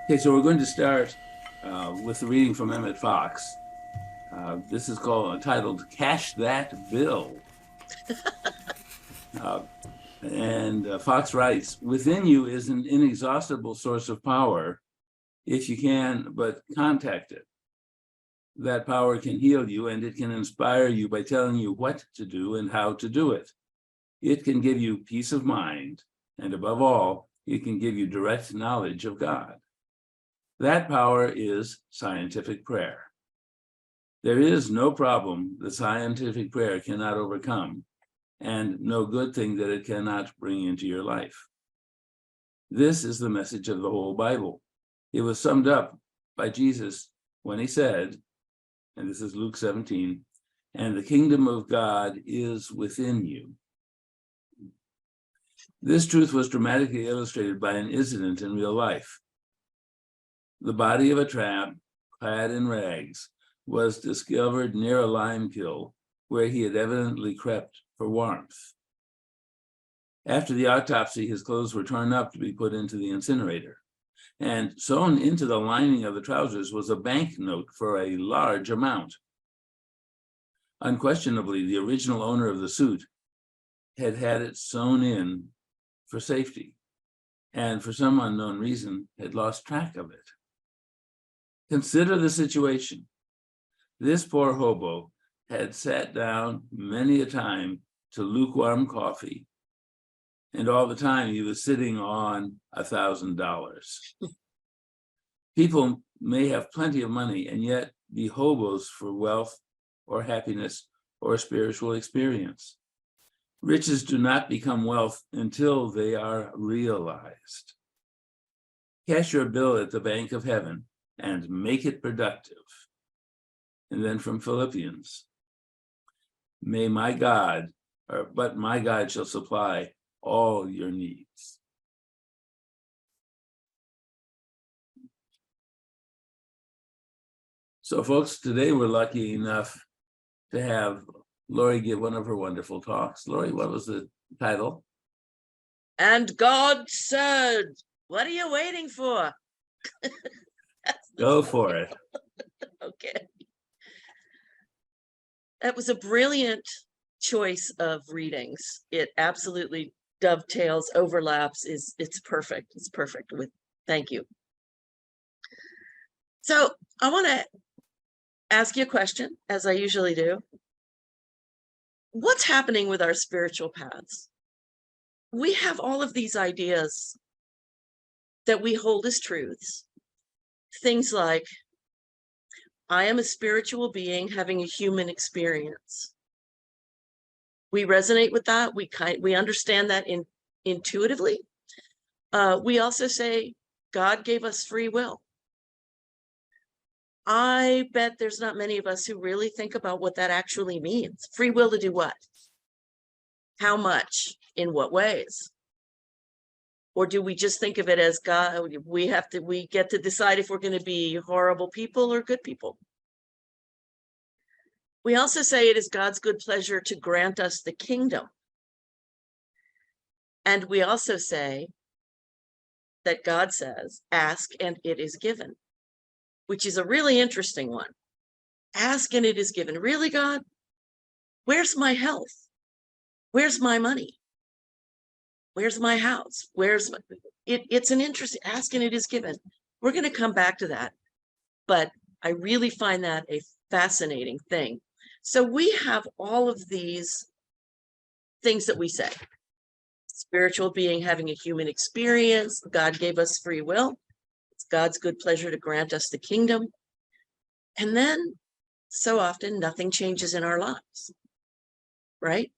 Okay, so we're going to start with the reading from Emmett Fox. This is titled "Cash That Bill." Uh, and Fox writes, "Within you is an inexhaustible source of power if you can but contact it. That power can heal you, and it can inspire you by telling you what to do and how to do it. It can give you peace of mind, and above all, it can give you direct knowledge of God. That power is scientific prayer. There is no problem that scientific prayer cannot overcome, and no good thing that it cannot bring into your life. This is the message of the whole Bible. It was summed up by Jesus when he said, and this is Luke 17, and the kingdom of God is within you. This truth was dramatically illustrated by an incident in real life. The body of a tramp, clad in rags, was discovered near a lime kiln where he had evidently crept for warmth. After the autopsy, his clothes were torn up to be put into the incinerator, and sewn into the lining of the trousers was a banknote for a large amount. Unquestionably, the original owner of the suit had had it sewn in for safety, and for some unknown reason had lost track of it. Consider the situation. This poor hobo had sat down many a time to lukewarm coffee, and all the time he was sitting on $1,000. People may have plenty of money and yet be hobos for wealth or happiness or spiritual experience. Riches do not become wealth until they are realized. Cash your bill at the bank of heaven and make it productive. And then from Philippians, but my God shall supply all your needs. So folks, today we're lucky enough to have Lori give one of her wonderful talks. Lori, what was the title? And God said, what are you waiting for? Go for it. Okay. That was a brilliant choice of readings. It absolutely dovetails, overlaps, it's perfect. It's perfect. Thank you. So I want to ask you a question, as I usually do. What's happening with our spiritual paths? We have all of these ideas that we hold as truths. Things like, I am a spiritual being having a human experience. We resonate with that. We understand that intuitively. We also say God gave us free will. I bet there's not many of us who really think about what that actually means. Free will to do what? How much? In what ways? Or do we just think of it as God? We get to decide if we're going to be horrible people or good people. We also say it is God's good pleasure to grant us the kingdom. And we also say that God says, ask and it is given, which is a really interesting one. Ask and it is given. Really, God? Where's my health? Where's my money? Where's my house? It's an interesting, ask and it is given. We're going to come back to that. But I really find that a fascinating thing. So we have all of these things that we say. Spiritual being having a human experience. God gave us free will. It's God's good pleasure to grant us the kingdom. And then so often nothing changes in our lives, right?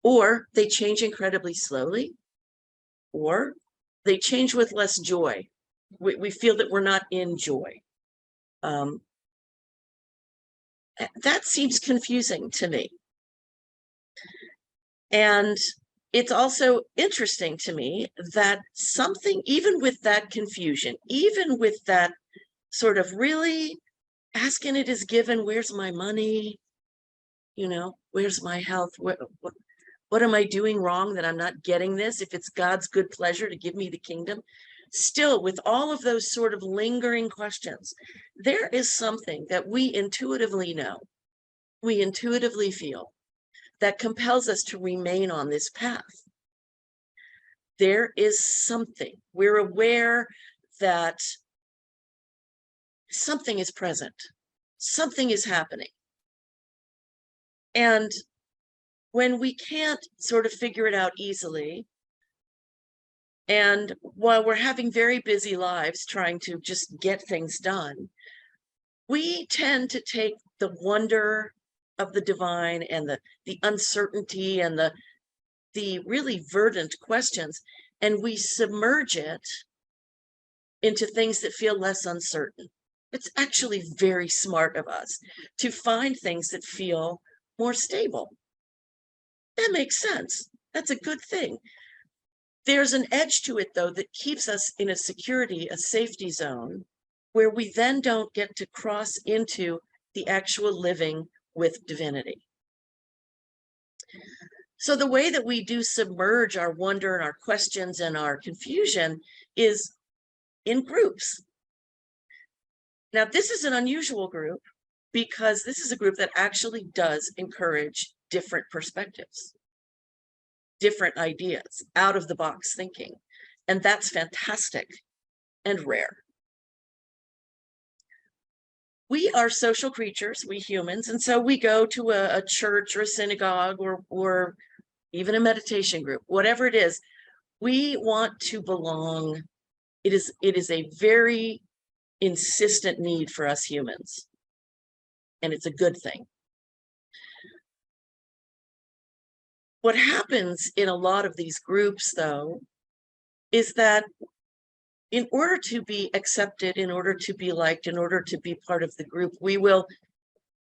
Or they change incredibly slowly, or they change with less joy. We feel that we're not in joy. That seems confusing to me. And it's also interesting to me that something, even with that confusion, even with that sort of really asking it is given, where's my money? Where's my health? What am I doing wrong that I'm not getting this? If it's God's good pleasure to give me the kingdom, still with all of those sort of lingering questions, there is something that we intuitively know, we intuitively feel, that compels us to remain on this path. There is something, we're aware that something is present, something is happening. And when we can't sort of figure it out easily, and while we're having very busy lives trying to just get things done, we tend to take the wonder of the divine and the uncertainty and the really verdant questions, and we submerge it into things that feel less uncertain. It's actually very smart of us to find things that feel more stable. That makes sense. That's a good thing. There's an edge to it, though, that keeps us in a security, a safety zone, where we then don't get to cross into the actual living with divinity. So the way that we do submerge our wonder and our questions and our confusion is in groups. Now, this is an unusual group because this is a group that actually does encourage different perspectives, different ideas, out of the box thinking. And that's fantastic and rare. We are social creatures, we humans, and so we go to a church or a synagogue or even a meditation group, whatever it is. We want to belong. It is a very insistent need for us humans, and it's a good thing. What happens in a lot of these groups, though, is that in order to be accepted, in order to be liked, in order to be part of the group, we will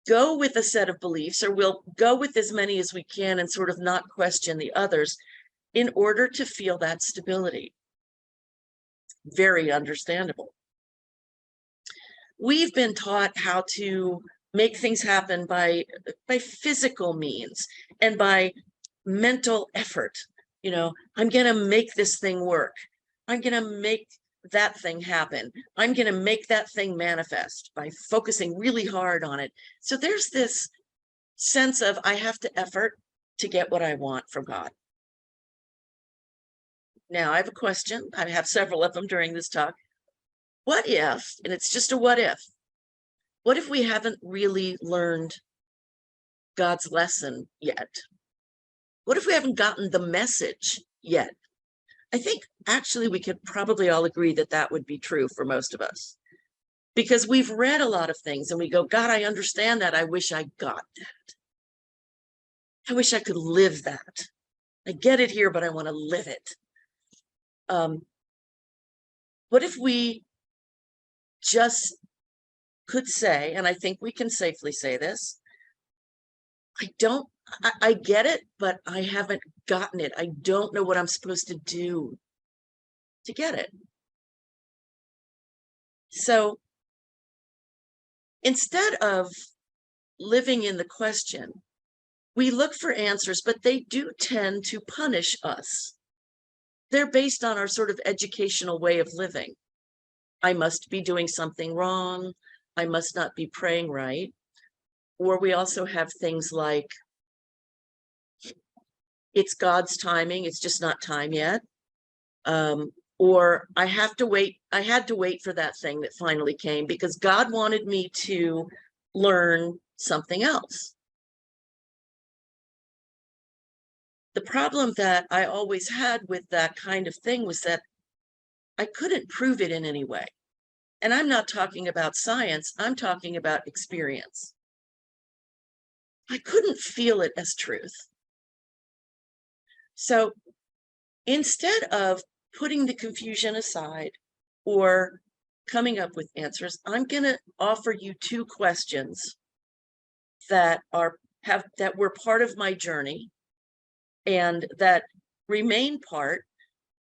go with a set of beliefs, or we'll go with as many as we can and sort of not question the others in order to feel that stability. Very understandable. We've been taught how to make things happen by physical means and by mental effort. You know, I'm going to make this thing work. I'm going to make that thing happen. I'm going to make that thing manifest by focusing really hard on it. So there's this sense of I have to effort to get what I want from God. Now, I have a question. I have several of them during this talk. What if, and it's just a what if we haven't really learned God's lesson yet? What if we haven't gotten the message yet? I think actually we could probably all agree that that would be true for most of us, because we've read a lot of things and we go, God, I understand that. I wish I got that. I wish I could live that. I get it here, but I want to live it. What if we just could say, and I think we can safely say this, I get it, but I haven't gotten it. I don't know what I'm supposed to do to get it. So instead of living in the question, we look for answers, but they do tend to punish us. They're based on our sort of educational way of living. I must be doing something wrong. I must not be praying right. Or we also have things like, it's God's timing, it's just not time yet. Or I had to wait for that thing that finally came because God wanted me to learn something else. The problem that I always had with that kind of thing was that I couldn't prove it in any way. And I'm not talking about science, I'm talking about experience. I couldn't feel it as truth. So instead of putting the confusion aside or coming up with answers, I'm going to offer you two questions that were part of my journey and that remain part,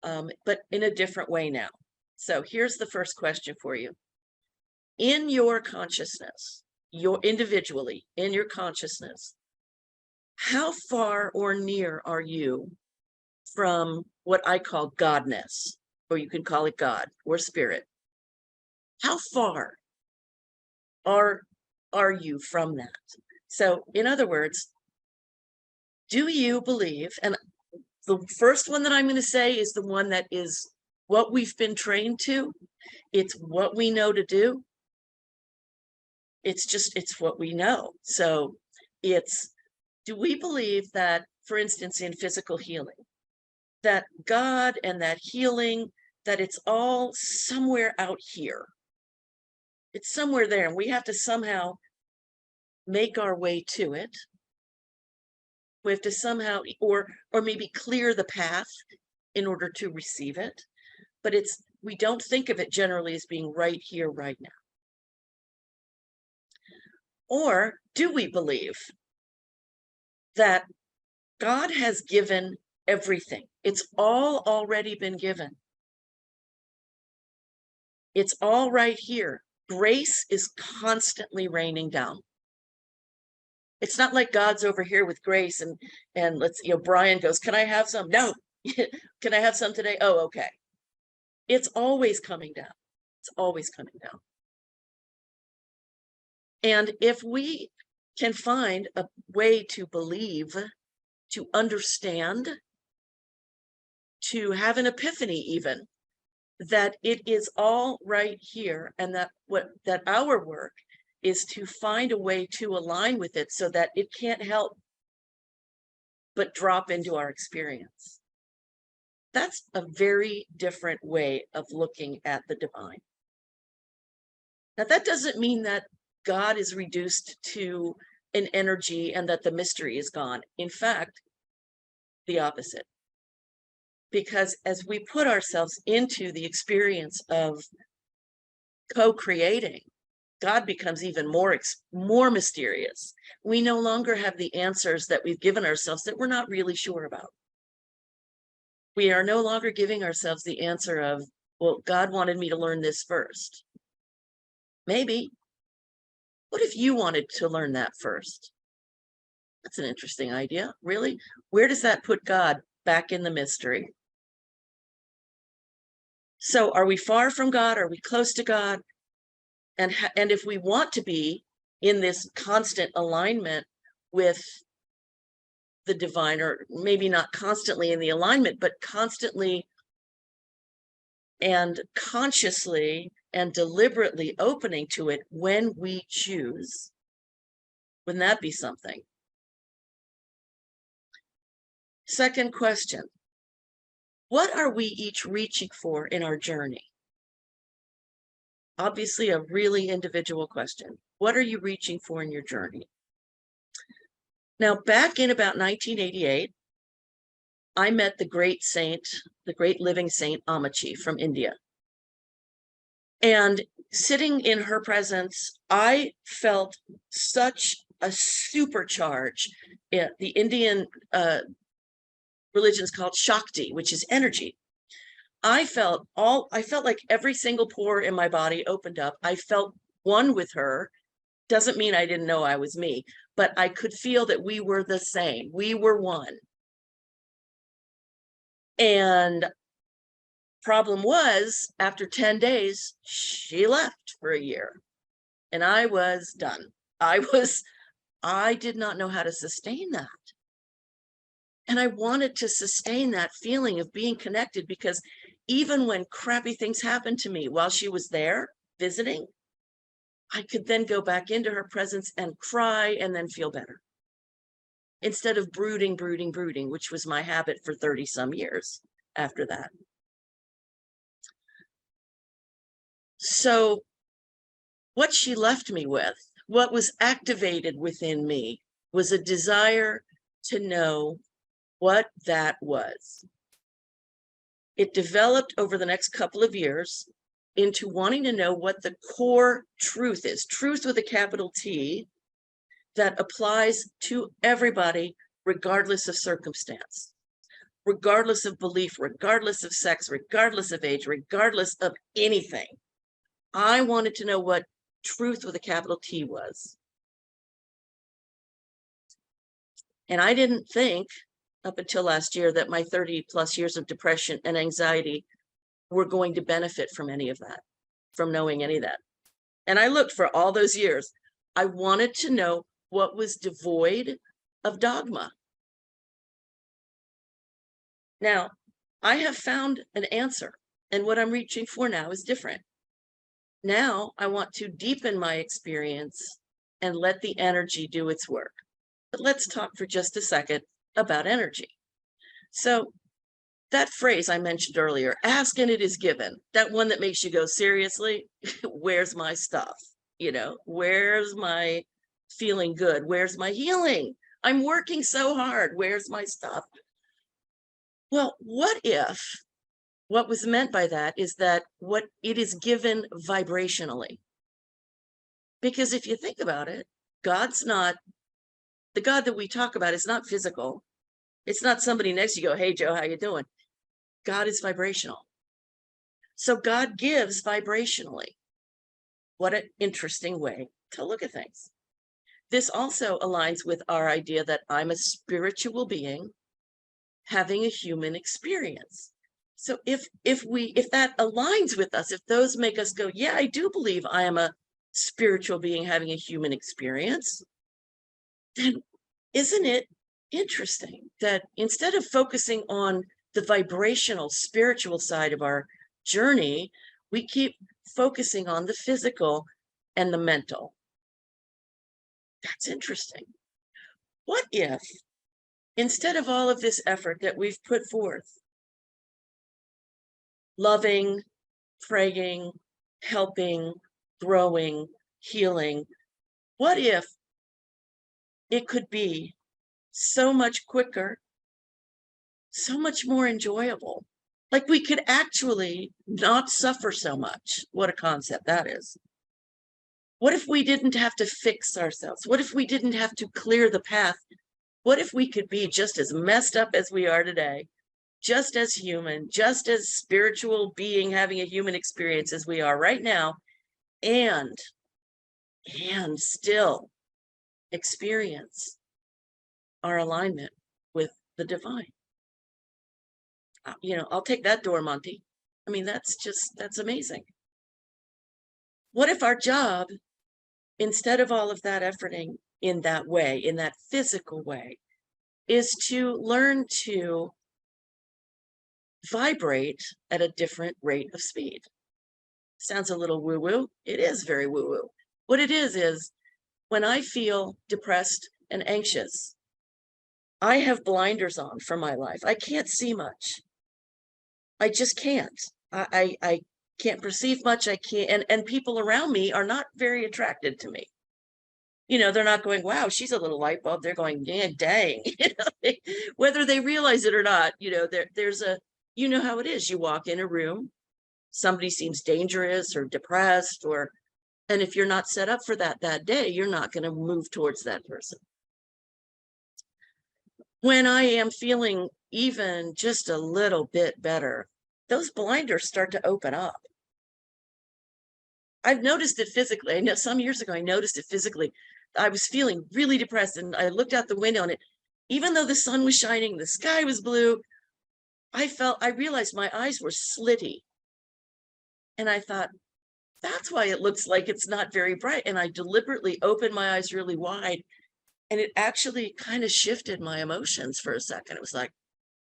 but in a different way now. So here's the first question for you. In your consciousness, individually, in your consciousness, how far or near are you from what I call Godness? or you can call it God or spirit. How far are you from that? So in other words, do you believe, and the first one that I'm going to say is the one that is what we've been trained to. It's what we know to do. It's what we know. So do we believe that, for instance, in physical healing, that God and that healing, that it's all somewhere out here? It's somewhere there, and we have to somehow make our way to it. We have to somehow, or maybe clear the path in order to receive it. But we don't think of it generally as being right here, right now. Or do we believe that God has given everything? It's all already been given. It's all right here. Grace is constantly raining down. It's not like God's over here with grace and Brian goes, can I have some? No. Can I have some today? Oh, okay. It's always coming down. It's always coming down. And if we can find a way to believe, to understand, to have an epiphany even, that it is all right here, and that our work is to find a way to align with it so that it can't help but drop into our experience. That's a very different way of looking at the divine. Now, that doesn't mean that God is reduced to an energy and that the mystery is gone. In fact, the opposite. Because as we put ourselves into the experience of co-creating, God becomes even more mysterious. We no longer have the answers that we've given ourselves that we're not really sure about. We are no longer giving ourselves the answer of, well, God wanted me to learn this first. Maybe. What if you wanted to learn that first? That's an interesting idea. Really? Where does that put God back in the mystery? So are we far from God? Are we close to God? And if we want to be in this constant alignment with the divine, or maybe not constantly in the alignment, but constantly and consciously and deliberately opening to it when we choose, wouldn't that be something? Second question, what are we each reaching for in our journey? Obviously, a really individual question. What are you reaching for in your journey? Now, back in about 1988, I met the great saint, the great living saint Amachi from India. And sitting in her presence, I felt such a supercharge. The Indian religion is called Shakti, which is energy. I felt like every single pore in my body opened up. I felt one with her. Doesn't mean I didn't know I was me, but I could feel that we were the same. We were one. And problem was, after 10 days, she left for a year and I was done. I did not know how to sustain that. And I wanted to sustain that feeling of being connected, because even when crappy things happened to me while she was there visiting, I could then go back into her presence and cry and then feel better, instead of brooding, which was my habit for 30 some years after that. So what she left me with, what was activated within me, was a desire to know what that was. It developed over the next couple of years into wanting to know what the core truth is, truth with a capital T, that applies to everybody, regardless of circumstance, regardless of belief, regardless of sex, regardless of age, regardless of anything. I wanted to know what truth with a capital T was. And I didn't think up until last year that my 30 plus years of depression and anxiety were going to benefit from any of that, from knowing any of that. And I looked for all those years. I wanted to know what was devoid of dogma. Now, I have found an answer, and what I'm reaching for now is different. Now, I want to deepen my experience and let the energy do its work. But let's talk for just a second about energy. So that phrase I mentioned earlier, ask and it is given, that one that makes you go, seriously, where's my stuff? You know, where's my feeling good? Where's my healing? I'm working so hard. Where's my stuff? Well, what if what was meant by that is that what it is given vibrationally? Because if you think about it, God's not, the God that we talk about is not physical. It's not somebody next to you go, hey, Joe, how you doing? God is vibrational. So God gives vibrationally. What an interesting way to look at things. This also aligns with our idea that I'm a spiritual being having a human experience. So if that aligns with us, if those make us go, yeah, I do believe I am a spiritual being having a human experience, then isn't it interesting that instead of focusing on the vibrational spiritual side of our journey, we keep focusing on the physical and the mental? That's interesting. What if instead of all of this effort that we've put forth, loving, praying, helping, growing, healing, what if it could be so much quicker, so much more enjoyable? Like we could actually not suffer so much. What a concept that is. What if we didn't have to fix ourselves? What if we didn't have to clear the path? What if we could be just as messed up as we are today, just as human, just as spiritual being having a human experience as we are right now, and still experience our alignment with the divine? You know, I'll take that door, Monty. I mean, that's amazing. What if our job, instead of all of that efforting in that way, in that physical way, is to learn to vibrate at a different rate of speed? Sounds a little woo-woo. It is very woo-woo. What it is when I feel depressed and anxious, I have blinders on for my life. I can't see much. I just can't. I can't perceive much. I can't, and people around me are not very attracted to me. You know, they're not going, wow, she's a little light bulb. They're going, yeah, dang. You know, whether they realize it or not, you know, there's a, you know how it is. You walk in a room, somebody seems dangerous or depressed, and if you're not set up for that day, you're not going to move towards that person. When I am feeling even just a little bit better, those blinders start to open up. I've noticed it physically. I know some years ago, I noticed it physically. I was feeling really depressed and I looked out the window and even though the sun was shining, the sky was blue, I realized my eyes were slitty. And I thought, that's why it looks like it's not very bright. And I deliberately opened my eyes really wide. And it actually kind of shifted my emotions for a second. It was like,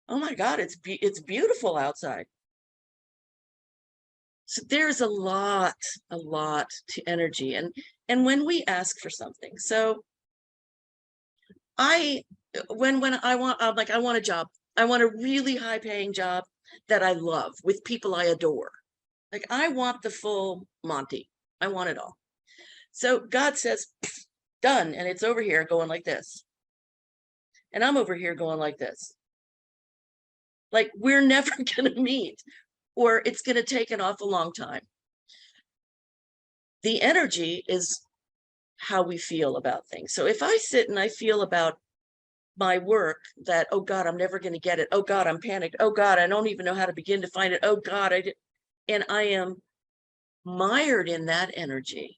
oh my God, it's beautiful outside. So there's a lot to energy. And when we ask for something, so when I want, I'm like, I want a job. I want a really high paying job that I love with people I adore. Like I want the full Monty. I want it all. So God says, done. And it's over here going like this. And I'm over here going like this. Like we're never going to meet, or it's going to take an awful long time. The energy is how we feel about things. So if I sit and I feel about my work that, oh God, I'm never going to get it. Oh God, I'm panicked. Oh God, I don't even know how to begin to find it. Oh God, and I am mired in that energy.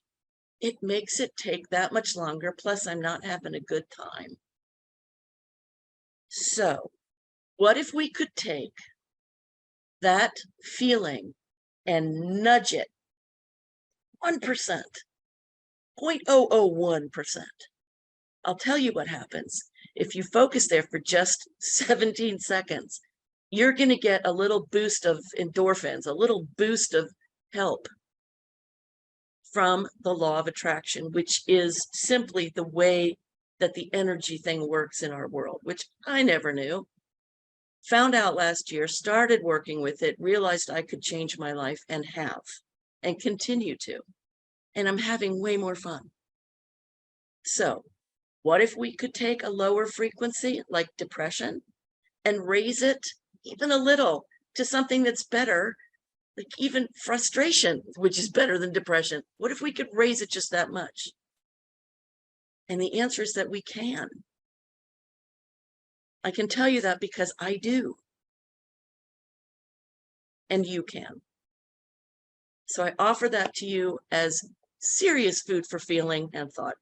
It makes it take that much longer. Plus I'm not having a good time. So what if we could take that feeling and nudge it 1%, 0.001%. I'll tell you what happens. If you focus there for just 17 seconds, you're going to get a little boost of endorphins, a little boost of help from the law of attraction, which is simply the way that the energy thing works in our world, which I never knew. Found out last year, started working with it, realized I could change my life and have, and continue to. And I'm having way more fun. So, what if we could take a lower frequency like depression and raise it even a little to something that's better, like even frustration, which is better than depression? What if we could raise it just that much? And the answer is that we can. I can tell you that because I do. And you can. So I offer that to you as serious food for feeling and thought.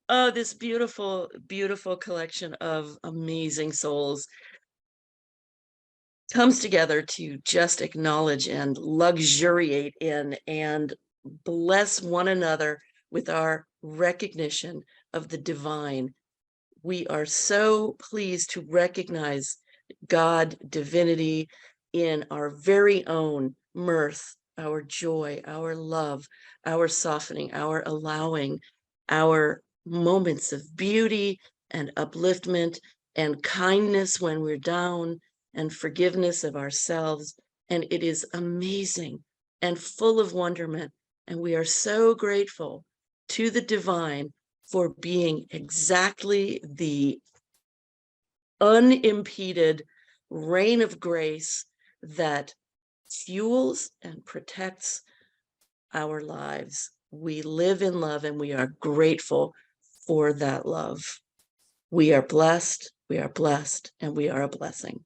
Oh, this beautiful, beautiful collection of amazing souls comes together to just acknowledge and luxuriate in and bless one another with our recognition of the divine. We are so pleased to recognize God, divinity in our very own mirth, our joy, our love, our softening, our allowing, our moments of beauty and upliftment and kindness when we're down and forgiveness of ourselves. And it is amazing and full of wonderment. And we are so grateful to the divine for being exactly the unimpeded rain of grace that fuels and protects our lives. We live in love and we are grateful for that love. We are blessed, and we are a blessing.